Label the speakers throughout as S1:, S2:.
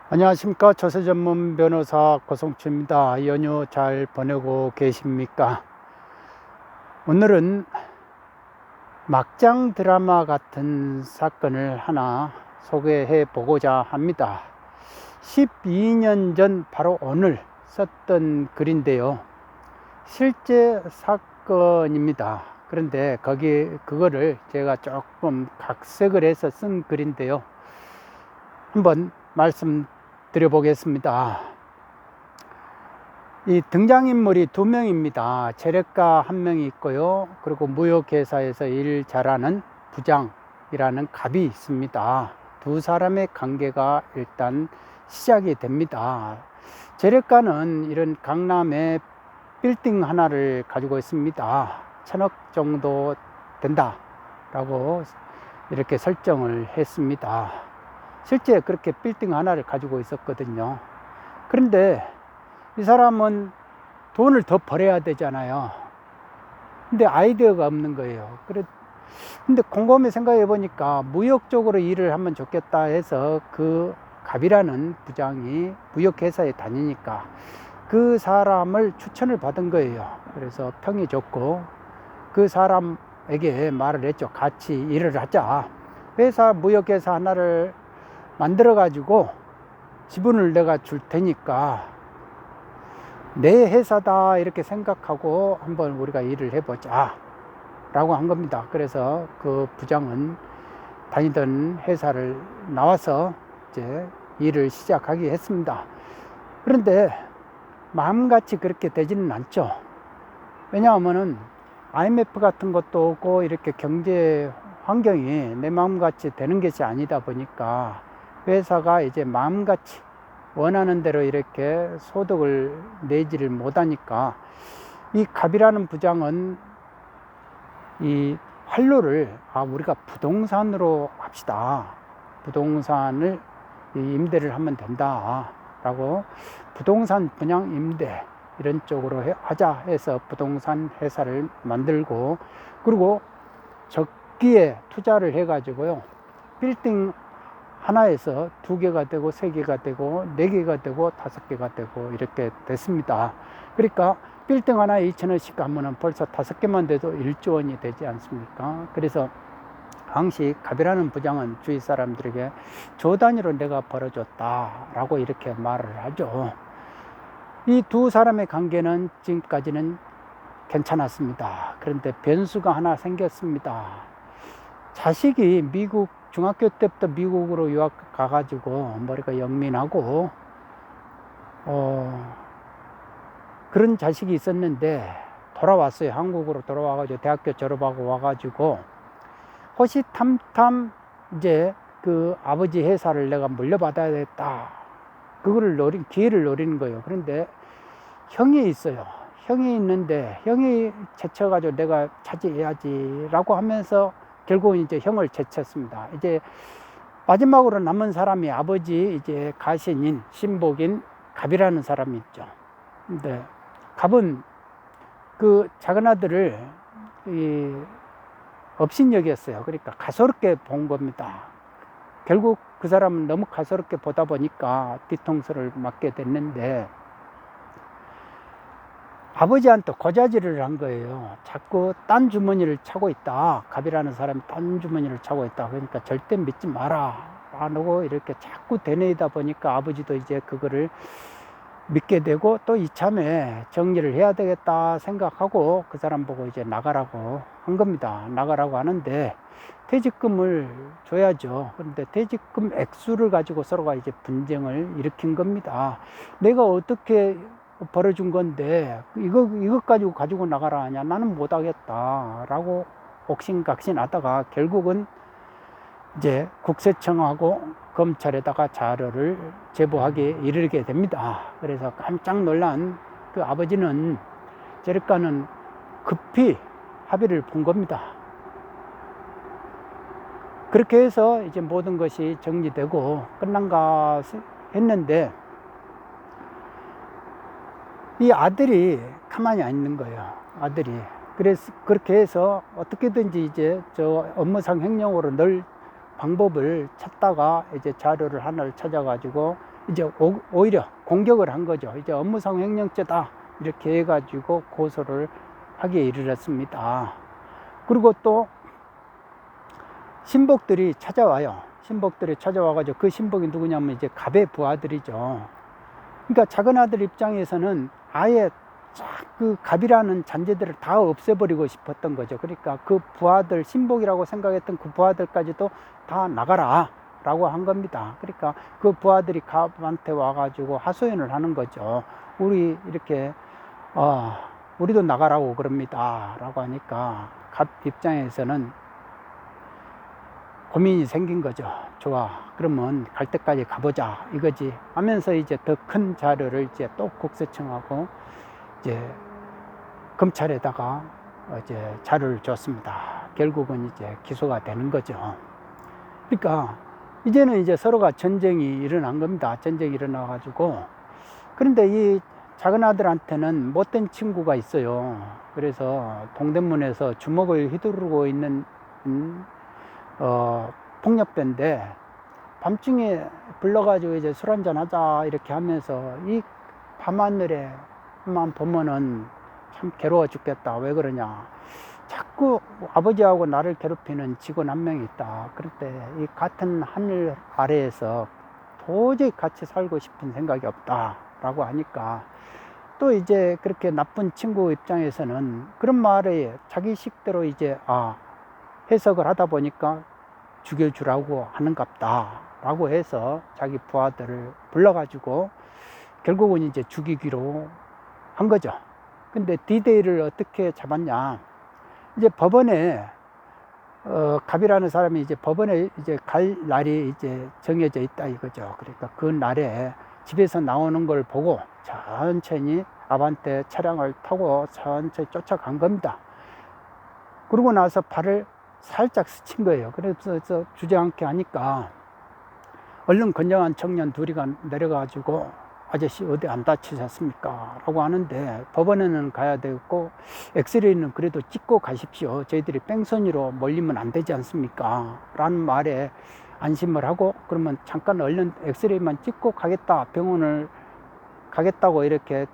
S1: 안녕하십니까. 조세 전문 변호사 고성주입니다. 연휴 잘 보내고 계십니까? 오늘은 막장 드라마 같은 사건을 하나 소개해 보고자 합니다. 12년 전 바로 오늘 썼던 글인데요. 실제 사건입니다. 그런데 그거를 제가 조금 각색을 해서 쓴 글인데요. 한번 말씀드려보겠습니다. 이 등장인물이 두 명입니다. 재력가 한 명이 있고요. 그리고 무역회사에서 일 잘하는 부장이라는 갑이 있습니다. 두 사람의 관계가 일단 시작이 됩니다. 재력가는 이런 강남에 빌딩 하나를 가지고 있습니다. 1,000억 정도 된다라고 이렇게 설정을 했습니다. 실제 그렇게 빌딩 하나를 가지고 있었거든요. 그런데 이 사람은 돈을 더 벌어야 되잖아요. 근데 아이디어가 없는 거예요. 근데 곰곰이 생각해 보니까 무역 쪽으로 일을 하면 좋겠다 해서 그 갑이라는 부장이 무역회사에 다니니까 그 사람을 추천을 받은 거예요. 그래서 평이 좋고 그 사람에게 말을 했죠. 같이 일을 하자. 무역회사 하나를 만들어 가지고 지분을 내가 줄 테니까 내 회사다 이렇게 생각하고 한번 우리가 일을 해보자 라고 한 겁니다. 그래서 그 부장은 다니던 회사를 나와서 이제 일을 시작하기 했습니다. 그런데 마음같이 그렇게 되지는 않죠. 왜냐하면은 IMF 같은 것도 오고 이렇게 경제 환경이 내 마음같이 되는 것이 아니다 보니까 회사가 이제 마음같이 원하는 대로 이렇게 소득을 내지를 못하니까 이 갑이라는 부장은 이 활로를 우리가 부동산으로 합시다. 부동산을 임대를 하면 된다 라고 부동산 분양 임대 이런 쪽으로 하자 해서 부동산 회사를 만들고, 그리고 적기에 투자를 해 가지고요 빌딩 하나에서 2개가 되고 3개가 되고 4개가 되고 5개가 되고 이렇게 됐습니다. 그러니까 빌딩 하나에 2,000원씩 하면 벌써 5개만 돼도 1조 원이 되지 않습니까? 그래서 당시 갑이라는 부장은 주위 사람들에게 조 단위로 내가 벌어줬다 라고 이렇게 말을 하죠. 이 두 사람의 관계는 지금까지는 괜찮았습니다. 그런데 변수가 하나 생겼습니다. 자식이 중학교 때부터 미국으로 유학 가가지고 머리가 영민하고 그런 자식이 있었는데 돌아왔어요. 한국으로 돌아와가지고 대학교 졸업하고 와가지고 호시탐탐 이제 그 아버지 회사를 내가 물려받아야겠다. 그거를 기회를 노리는 거예요. 그런데 형이 있어요. 형이 있는데 형이 제쳐가지고 내가 차지해야지 라고 하면서 결국은 이제 형을 제쳤습니다. 이제 마지막으로 남은 사람이 아버지 이제 가신인 신복인 갑이라는 사람이 있죠. 근데 갑은 그 작은 아들을 업신여겼어요. 그러니까 가소롭게 본 겁니다. 결국 그 사람은 너무 가소롭게 보다 보니까 뒤통수를 맞게 됐는데 아버지한테 고자질을 한 거예요. 자꾸 딴 주머니를 차고 있다. 갑이라는 사람이 딴 주머니를 차고 있다. 그러니까 절대 믿지 마라. 라고 이렇게 자꾸 되뇌이다 보니까 아버지도 이제 그거를 믿게 되고 또 이참에 정리를 해야 되겠다 생각하고 그 사람 보고 이제 나가라고 한 겁니다. 나가라고 하는데 퇴직금을 줘야죠. 그런데 퇴직금 액수를 가지고 서로가 이제 분쟁을 일으킨 겁니다. 내가 어떻게 벌어준 건데 이것 가지고 나가라 하냐, 나는 못하겠다 라고 옥신각신 하다가 결국은 이제 국세청하고 검찰에다가 자료를 제보하게 이르게 됩니다. 그래서 깜짝 놀란 그 아버지는 재력가는 급히 합의를 본 겁니다. 그렇게 해서 이제 모든 것이 정리되고 끝난가 했는데 이 아들이 가만히 안 있는 거예요. 아들이. 그래서 그렇게 해서 어떻게든지 이제 저 업무상 횡령으로 널 방법을 찾다가 이제 자료를 하나를 찾아가지고 이제 오히려 공격을 한 거죠. 이제 업무상 횡령죄다 이렇게 해가지고 고소를 하기에 이르렀습니다. 그리고 또 신복들이 찾아와요. 신복들이 찾아와가지고 그 신복이 누구냐면 이제 갑의 부하들이죠. 그러니까 작은 아들 입장에서는 아예 그 갑이라는 잔재들을 다 없애버리고 싶었던 거죠. 그러니까 그 부하들, 신복이라고 생각했던 그 부하들까지도 다 나가라 라고 한 겁니다. 그러니까 그 부하들이 갑한테 와가지고 하소연을 하는 거죠. 우리 이렇게 우리도 나가라고 그럽니다 라고 하니까 갑 입장에서는 고민이 생긴 거죠. 좋아, 그러면 갈 때까지 가보자 이거지 하면서 이제 더 큰 자료를 이제 또 국세청하고 이제 검찰에다가 이제 자료를 줬습니다. 결국은 이제 기소가 되는 거죠. 그러니까 이제는 이제 서로가 전쟁이 일어난 겁니다. 전쟁이 일어나 가지고, 그런데 이 작은 아들한테는 못된 친구가 있어요. 그래서 동대문에서 주먹을 휘두르고 있는 폭력배인데, 밤중에 불러가지고 이제 술 한잔 하자 이렇게 하면서 이 밤하늘에만 보면은 참 괴로워 죽겠다. 왜 그러냐, 자꾸 아버지하고 나를 괴롭히는 직원 한 명이 있다. 그럴 때 이 같은 하늘 아래에서 도저히 같이 살고 싶은 생각이 없다 라고 하니까, 또 이제 그렇게 나쁜 친구 입장에서는 그런 말에 자기 식대로 이제 해석을 하다 보니까 죽여주라고 하는갑다 라고 해서 자기 부하들을 불러가지고 결국은 이제 죽이기로 한 거죠. 근데 디데이를 어떻게 잡았냐, 이제 법원에 갑이라는 사람이 이제 법원에 이제 갈 날이 이제 정해져 있다 이거죠. 그러니까 그 날에 집에서 나오는 걸 보고 천천히 아반떼 차량을 타고 천천히 쫓아간 겁니다. 그러고 나서 발을 살짝 스친 거예요. 그래서 주저앉게 하니까 얼른 건장한 청년 둘이 내려가지고 아저씨 어디 안 다치셨습니까? 라고 하는데, 법원에는 가야 되고 엑스레이는 그래도 찍고 가십시오. 저희들이 뺑소니로 몰리면 안 되지 않습니까? 라는 말에 안심을 하고, 그러면 잠깐 얼른 엑스레이만 찍고 가겠다, 병원을 가겠다고 이렇게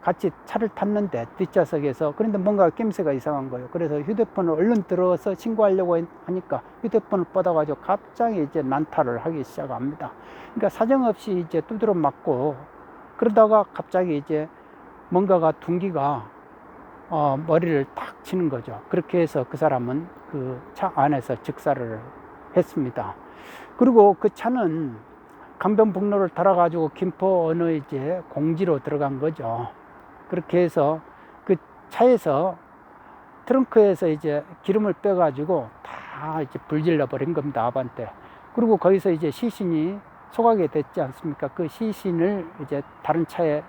S1: 같이 차를 탔는데 뒷좌석에서, 그런데 뭔가 낌새가 이상한 거예요. 그래서 휴대폰을 얼른 들어서 신고하려고 하니까 휴대폰을 뻗어가지고 갑자기 이제 난타를 하기 시작합니다. 그러니까 사정없이 이제 두드려 맞고, 그러다가 갑자기 이제 뭔가가 둔기가 머리를 탁 치는 거죠. 그렇게 해서 그 사람은 그 차 안에서 즉사를 했습니다. 그리고 그 차는 강변북로를 따라가지고 김포 어느 이제 공지로 들어간 거죠. 그렇게 해서 그 차에서 트렁크에서 이제 기름을 빼가지고 다 이제 불질러 버린 겁니다, 아반떼. 그리고 거기서 이제 시신이 소각이 됐지 않습니까? 그 시신을 이제 다른 차에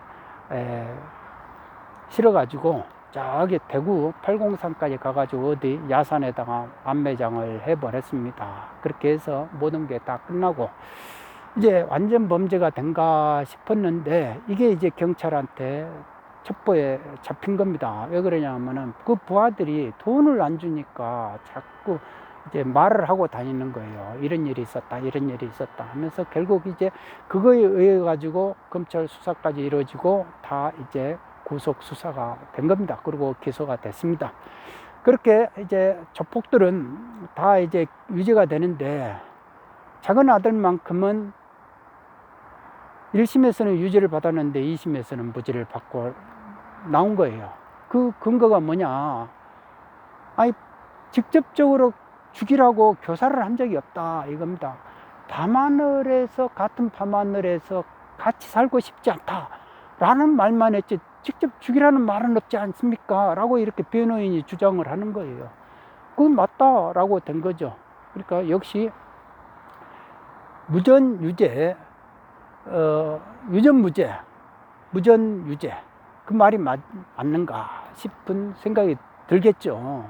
S1: 실어가지고 저기 대구 803까지 가가지고 어디 야산에다가 안매장을 해버렸습니다. 그렇게 해서 모든 게 다 끝나고 이제 완전 범죄가 된가 싶었는데, 이게 이제 경찰한테 첩보에 잡힌 겁니다. 왜 그러냐면은 그 부하들이 돈을 안 주니까 자꾸 이제 말을 하고 다니는 거예요. 이런 일이 있었다, 이런 일이 있었다 하면서 결국 이제 그거에 의해 가지고 검찰 수사까지 이루어지고 다 이제 구속 수사가 된 겁니다. 그리고 기소가 됐습니다. 그렇게 이제 조폭들은 다 이제 유죄가 되는데, 작은 아들만큼은 1심에서는 유죄를 받았는데 2심에서는 무죄를 받고 나온 거예요. 그 근거가 뭐냐, 아니 직접적으로 죽이라고 교사를 한 적이 없다 이겁니다. 밤하늘에서, 같은 밤하늘에서 같이 살고 싶지 않다 라는 말만 했지 직접 죽이라는 말은 없지 않습니까? 라고 이렇게 변호인이 주장을 하는 거예요. 그건 맞다 라고 된 거죠. 그러니까 역시 무전 유죄, 유전 무죄, 무전 유죄, 그 말이 맞는가 싶은 생각이 들겠죠.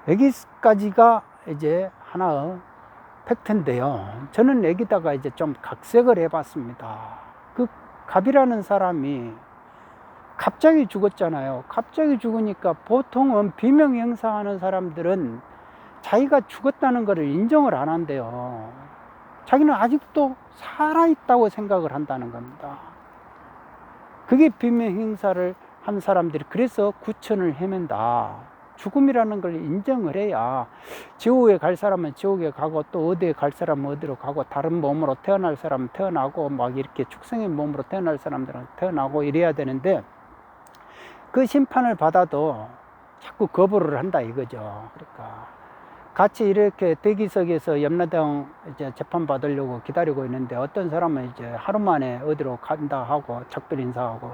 S1: 여기까지가 이제 하나의 팩트인데요. 저는 여기다가 이제 좀 각색을 해봤습니다. 그 갑이라는 사람이 갑자기 죽었잖아요. 갑자기 죽으니까 보통은 비명 행사하는 사람들은 자기가 죽었다는 것을 인정을 안 한대요. 자기는 아직도 살아있다고 생각을 한다는 겁니다. 그게 비명 행사를 한 사람들이 그래서 구천을 헤맨다. 죽음이라는 걸 인정을 해야 지옥에 갈 사람은 지옥에 가고 또 어디에 갈 사람은 어디로 가고 다른 몸으로 태어날 사람은 태어나고 막 이렇게 축생의 몸으로 태어날 사람들은 태어나고 이래야 되는데 그 심판을 받아도 자꾸 거부를 한다 이거죠. 그러니까 같이 이렇게 대기석에서 염라대왕 이제 재판 받으려고 기다리고 있는데 어떤 사람은 이제 하루 만에 어디로 간다 하고 작별 인사하고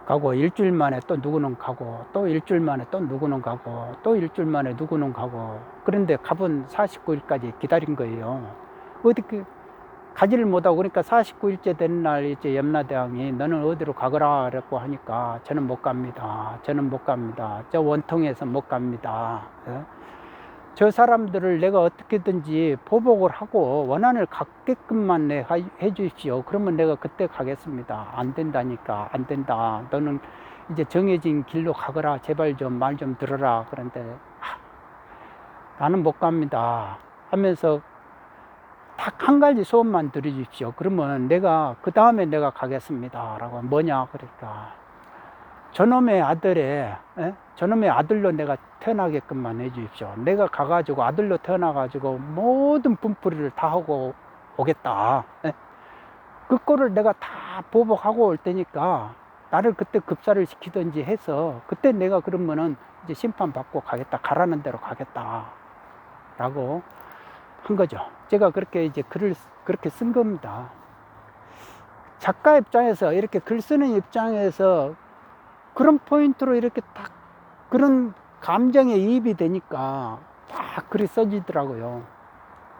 S1: 가고 일주일 만에 또 누구는 가고 또 일주일 만에 또 누구는 가고 또 일주일 만에 누구는 가고 그런데 갑은 49일까지 기다린 거예요. 어떻게 가지를 못하고 그러니까 49일째 되는 날 이제 염라대왕이 너는 어디로 가거라 라고 하니까 저는 못 갑니다. 저는 못 갑니다. 저 원통에서 못 갑니다. 저 사람들을 내가 어떻게든지 보복을 하고 원한을 갖게끔만 해 주십시오. 그러면 내가 그때 가겠습니다. 안 된다니까. 안 된다. 너는 이제 정해진 길로 가거라. 제발 좀 말 좀 들어라. 그런데 나는 못 갑니다 하면서 딱 한 가지 소원만 들어주십시오. 그러면 내가 그 다음에 내가 가겠습니다 라고. 뭐냐 그러니까 저놈의 아들로 내가 태어나게끔만 해 주십시오. 내가 가가지고 아들로 태어나가지고 모든 분풀이를 다 하고 오겠다. 그 꼴을 내가 다 보복하고 올 테니까 나를 그때 급사를 시키든지 해서 그때 내가 그러면은 이제 심판받고 가겠다. 가라는 대로 가겠다 라고 한 거죠. 제가 그렇게 이제 글을 그렇게 쓴 겁니다. 작가 입장에서 이렇게 글 쓰는 입장에서 그런 포인트로 이렇게 딱 그런 감정에 이입이 되니까 딱 글이 써지더라고요.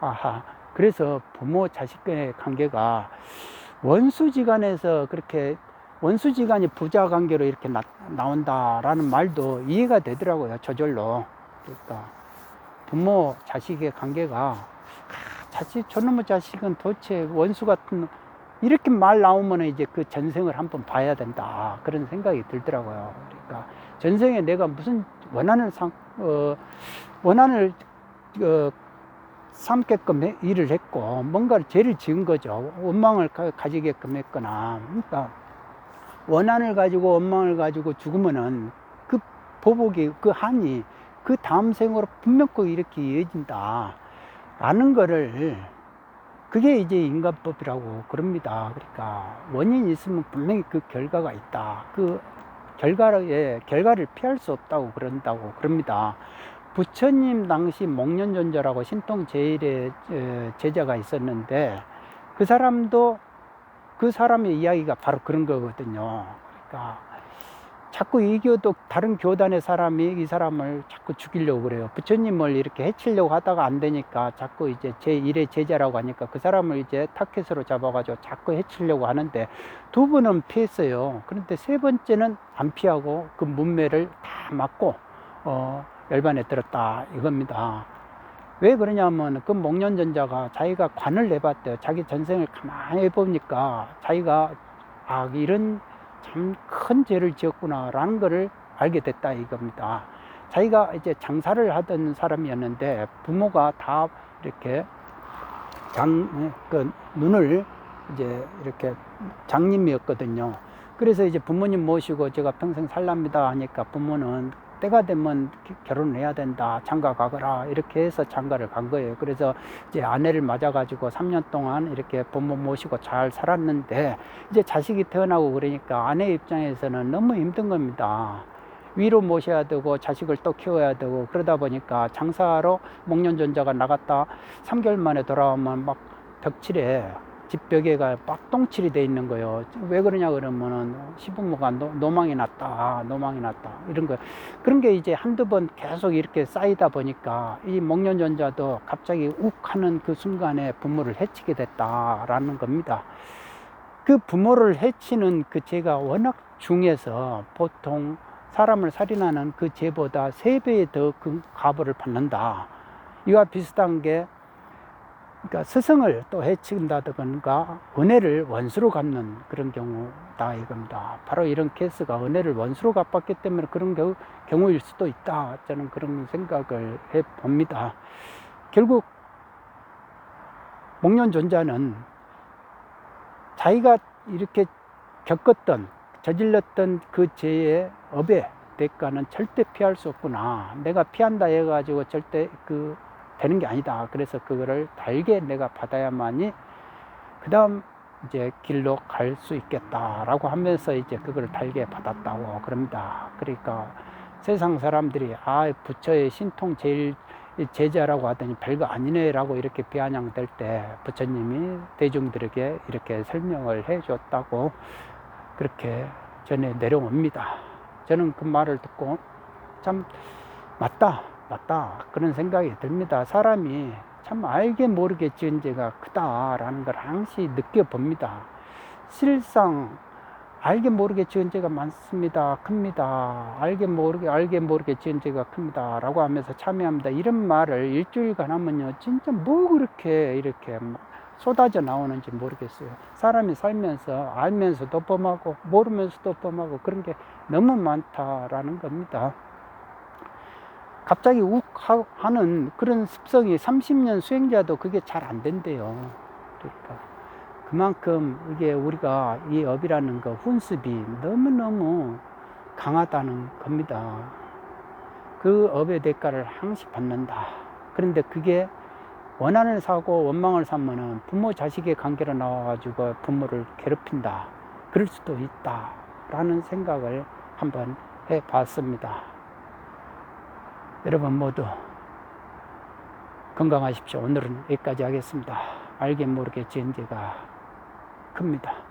S1: 아하. 그래서 부모 자식 간의 관계가 원수지간에서 그렇게 원수지간이 부자 관계로 이렇게 나온다라는 말도 이해가 되더라고요. 저절로. 그러니까 부모 자식의 관계가 저놈의 자식은 도대체 원수 같은 이렇게 말 나오면 이제 그 전생을 한번 봐야 된다 그런 생각이 들더라고요. 그러니까 전생에 내가 무슨 원한을 삼게끔 일을 했고 뭔가를 죄를 지은 거죠. 원망을 가지게끔 했거나. 그러니까 원한을 가지고 원망을 가지고 죽으면은 그 보복이 그 한이 그 다음 생으로 분명히 이렇게 이어진다 라는 거를 그게 이제 인간법이라고 그럽니다. 그러니까 원인이 있으면 분명히 그 결과가 있다. 그 결과를 피할 수 없다고 그럽니다. 부처님 당시 목련존자라고 신통 제1의 제자가 있었는데 그 사람의 이야기가 바로 그런 거거든요. 그러니까 자꾸 이교도 다른 교단의 사람이 이 사람을 자꾸 죽이려고 그래요. 부처님을 이렇게 해치려고 하다가 안 되니까 자꾸 이제 제1의 제자라고 하니까 그 사람을 이제 타켓으로 잡아가지고 자꾸 해치려고 하는데 두 번은 피했어요. 그런데 세 번째는 안 피하고 그 문매를 다 맞고 열반에 들었다 이겁니다. 왜 그러냐면 그 목련전자가 자기가 관을 내봤대요. 자기 전생을 가만히 해보니까 자기가 이런 참 큰 죄를 지었구나 라는 것을 알게 됐다 이겁니다. 자기가 이제 장사를 하던 사람이었는데 부모가 다 이렇게 눈을 이제 이렇게 장님이었거든요. 그래서 이제 부모님 모시고 제가 평생 살랍니다 하니까 부모는 때가 되면 결혼을 해야 된다. 장가 가거라. 이렇게 해서 장가를 간 거예요. 그래서 이제 아내를 맞아가지고 3년 동안 이렇게 부모 모시고 잘 살았는데 이제 자식이 태어나고 그러니까 아내 입장에서는 너무 힘든 겁니다. 위로 모셔야 되고 자식을 또 키워야 되고 그러다 보니까 장사로 목련존자가 나갔다 3개월 만에 돌아오면 막 벽칠에 집벽에가 빡똥칠이 돼 있는 거예요. 왜 그러냐 그러면은 시부모가 노망이 났다 이런 거. 그런 게 이제 한두 번 계속 이렇게 쌓이다 보니까 이 목련존자도 갑자기 욱 하는 그 순간에 부모를 해치게 됐다라는 겁니다. 그 부모를 해치는 그 죄가 워낙 중해서 보통 사람을 살인하는 그 죄보다 3배의 더 큰 과보를 받는다. 이와 비슷한 게 그러니까 스승을 또 해친다든가 은혜를 원수로 갚는 그런 경우다 이겁니다. 바로 이런 케이스가 은혜를 원수로 갚았기 때문에 그런 경우일 수도 있다. 저는 그런 생각을 해봅니다. 결국 목련존자는 자기가 이렇게 겪었던 저질렀던 그 죄의 업의 대가는 절대 피할 수 없구나. 내가 피한다 해가지고 절대 되는 게 아니다. 그래서 그거를 달게 내가 받아야만이 그 다음 이제 길로 갈 수 있겠다라고 하면서 이제 그걸 달게 받았다고 그럽니다. 그러니까 세상 사람들이 부처의 신통 제일 제자라고 하더니 별거 아니네 라고 이렇게 비아냥될 때 부처님이 대중들에게 이렇게 설명을 해 줬다고 그렇게 전해 내려옵니다. 저는 그 말을 듣고 참 맞다 그런 생각이 듭니다. 사람이 참 알게 모르게 지은 죄가 크다라는 걸 항시 느껴봅니다. 실상 알게 모르게 지은 죄가 많습니다. 큽니다. 알게 모르게 지은 죄가 큽니다. 라고 하면서 참여합니다. 이런 말을 일주일간 하면요, 진짜 뭐 그렇게 이렇게 쏟아져 나오는지 모르겠어요. 사람이 살면서 알면서도 범하고 모르면서도 범하고 그런 게 너무 많다라는 겁니다. 갑자기 욱 하는 그런 습성이 30년 수행자도 그게 잘 안 된대요. 그러니까 그만큼 이게 우리가 이 업이라는 거 훈습이 너무너무 강하다는 겁니다. 그 업의 대가를 항시 받는다. 그런데 그게 원한을 사고 원망을 사면은 부모 자식의 관계로 나와가지고 부모를 괴롭힌다. 그럴 수도 있다. 라는 생각을 한번 해봤습니다. 여러분 모두 건강하십시오. 오늘은 여기까지 하겠습니다. 알게 모르게 지은 죄가 큽니다.